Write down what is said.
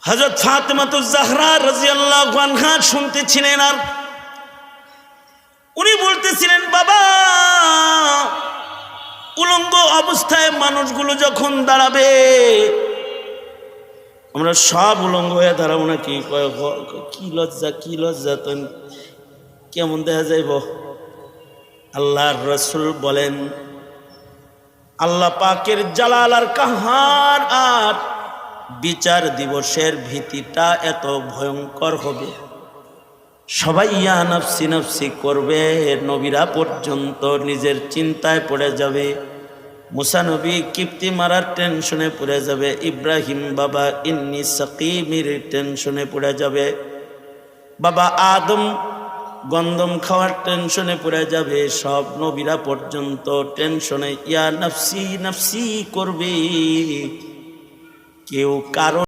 হযরত ফাতেমাতুজ জাহরা রাদিয়াল্লাহু আনহা শুনতেছিলেন আর উনি বলতেছিলেন, বাবা উলঙ্গ অবস্থায় মানুষগুলো যখন দাঁড়াবে আমরা সব উলঙ্গ হয়ে দাঁড়াবো নাকি? কি লজ্জা, কি লজ্জা, তো কেমন দেখা যাইব? আল্লাহর রাসূল বলেন, আল্লাহ পাকের জালাল আর কাহার আর বিচার দিবসের ভীতিটা এত ভয়ঙ্কর হবে, সবাই ইয়া নাফসি নাফসি করবে, নবীরা পর্যন্ত নিজের চিন্তায় পড়ে যাবে। মুসা নবী কিপ্তি মারার টেনশনে পড়ে যাবে, ইব্রাহিম বাবা ইন্নি সাকিমের টেনশনে পড়ে যাবে, বাবা আদম গন্ধম খাওয়ার টেনশনে পড়ে যাবে, সব নবীরা পর্যন্ত টেনশনে ইয়া নাফসি নাফসি করবে। কেউ কারো